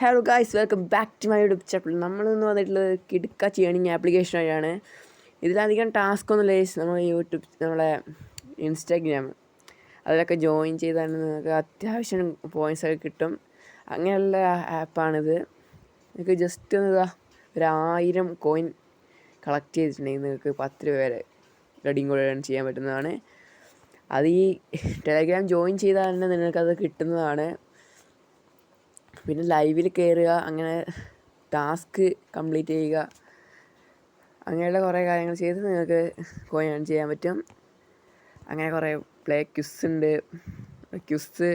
Hello guys, welcome back to my YouTube channel. നമ്മളിന്ന് വന്നിട്ടുള്ളത് കിടുക്കാച്ചി ഏണിങ് ആപ്ലിക്കേഷൻ വഴിയാണ്. ഇതിലധികം ടാസ്ക് ഒന്നുമില്ല. നമ്മൾ യൂട്യൂബ്, നമ്മളെ ഇൻസ്റ്റാഗ്രാം അതിലൊക്കെ ജോയിൻ ചെയ്താൽ നിങ്ങൾക്ക് അത്യാവശ്യം പോയിൻറ്റ്സൊക്കെ കിട്ടും. അങ്ങനെയുള്ള ആപ്പാണിത്. നിങ്ങൾക്ക് ജസ്റ്റ് ഒന്ന് 1000 കോയിൻ കളക്ട് ചെയ്തിട്ടുണ്ടെങ്കിൽ നിങ്ങൾക്ക് 10 രൂപ വരെ റെഡീം കോഡ് ഏൺ ചെയ്യാൻ പറ്റുന്നതാണ്. അത് ഈ ടെലഗ്രാം ജോയിൻ ചെയ്താൽ തന്നെ നിങ്ങൾക്കത് കിട്ടുന്നതാണ്. പിന്നെ ലൈവിൽ കയറുക, അങ്ങനെ ടാസ്ക് കംപ്ലീറ്റ് ചെയ്യുക, അങ്ങനെയുള്ള കുറേ കാര്യങ്ങൾ ചെയ്ത് നിങ്ങൾക്ക് കോയിൻ ഏൺ ചെയ്യാൻ പറ്റും. അങ്ങനെ കുറേ ക്വിസ് ഉണ്ട്. ക്വിസ്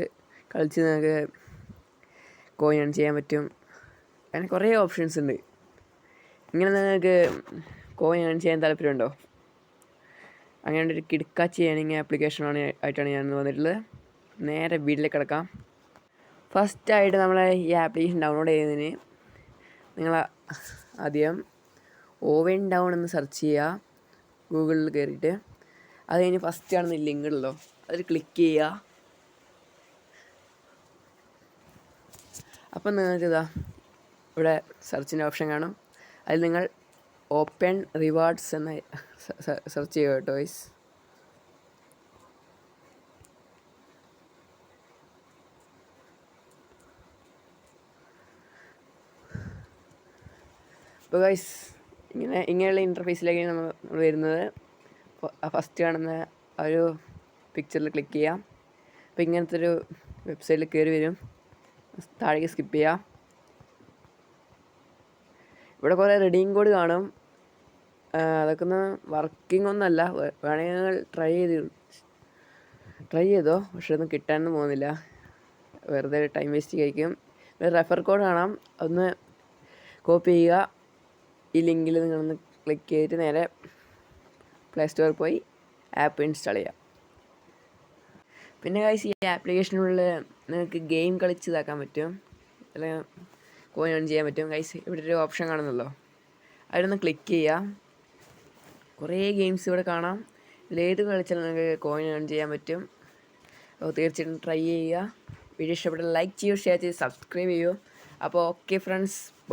കളിച്ച് നിങ്ങൾക്ക് കോയിൻ ഏൺ ചെയ്യാൻ പറ്റും. അങ്ങനെ കുറേ ഓപ്ഷൻസ് ഉണ്ട്. ഇങ്ങനെ നിങ്ങൾക്ക് കോയിൻ ഏൺ ചെയ്യാൻ താല്പര്യമുണ്ടോ? അങ്ങനെ ഒരു കിടുക്കാച്ചി ഏണിങ് ആയിട്ടാണ് ഞാൻ വന്നിട്ടുള്ളത്. നേരെ വീട്ടിലേക്ക് കിടക്കാം. ഫസ്റ്റായിട്ട് നമ്മൾ ഈ ആപ്ലിക്കേഷൻ ഡൗൺലോഡ് ചെയ്യുന്നതിന് നിങ്ങൾ ആദ്യം ഓവൻ ഡൗൺ എന്ന് സെർച്ച് ചെയ്യുക ഗൂഗിളിൽ കയറിയിട്ട്. അത് കഴിഞ്ഞ് ഫസ്റ്റ് കാണുന്ന ലിങ്ക് ഉള്ളോ അതിൽ ക്ലിക്ക് ചെയ്യുക. അപ്പം നിങ്ങൾക്ക് ഇവിടെ സെർച്ചിൻ്റെ ഓപ്ഷൻ കാണും. അതിൽ നിങ്ങൾ ഓപ്പൺ റിവാർഡ്സ് എന്ന് സെർച്ച് ചെയ്യുക കേട്ടോ ഗൈസ്. അപ്പോൾ ഗൈസ്, ഇങ്ങനെയുള്ള ഇൻ്റർഫേസിലേക്ക് നമ്മൾ വരുന്നത്. ഫസ്റ്റ് കാണുന്ന ആ ഒരു പിക്ചറിൽ ക്ലിക്ക് ചെയ്യാം. അപ്പോൾ ഇങ്ങനത്തെ ഒരു വെബ്സൈറ്റിൽ കയറി വരും. താഴേക്ക് സ്കിപ്പ് ചെയ്യാം. ഇവിടെ കുറേ റെഡീം കോഡ് കാണും. അതൊക്കെ ഒന്ന് വർക്കിംഗ് ഒന്നുമല്ല. വേണമെങ്കിൽ ട്രൈ ചെയ്തോ, പക്ഷെ ഒന്നും കിട്ടാനൊന്നും പോകുന്നില്ല. വെറുതെ ടൈം വേസ്റ്റ് കഴിക്കും. റെഫർ കോഡ് കാണാം, അതൊന്ന് കോപ്പി ചെയ്യുക. ഈ ലിങ്കിൽ നിങ്ങളൊന്ന് ക്ലിക്ക് ചെയ്തിട്ട് നേരെ പ്ലേ സ്റ്റോറിൽ പോയി ആപ്പ് ഇൻസ്റ്റാൾ ചെയ്യാം. പിന്നെ ഗൈസ്, ഈ ആപ്ലിക്കേഷനുള്ളിൽ നിങ്ങൾക്ക് ഗെയിം കളിച്ച് ഇതാക്കാൻ പറ്റും, അല്ലെങ്കിൽ കോയിൻ ഏൺ ചെയ്യാൻ പറ്റും. ഗൈസ്, ഇവിടെ ഒരു ഓപ്ഷൻ കാണുന്നല്ലോ, അതിലൊന്ന് ക്ലിക്ക് ചെയ്യുക. കുറേ ഗെയിംസ് ഇവിടെ കാണാം. ഇതിലേത് കളിച്ചാൽ നിങ്ങൾക്ക് കോയിൻ ഏൺ ചെയ്യാൻ പറ്റും. അപ്പോൾ തീർച്ചയായിട്ടും ട്രൈ ചെയ്യുക. വീഡിയോ ഇഷ്ടപ്പെട്ടാൽ ലൈക്ക് ചെയ്യൂ, ഷെയർ ചെയ്ത് സബ്സ്ക്രൈബ് ചെയ്യൂ. അപ്പോൾ ഓക്കെ ഫ്രണ്ട്സ്.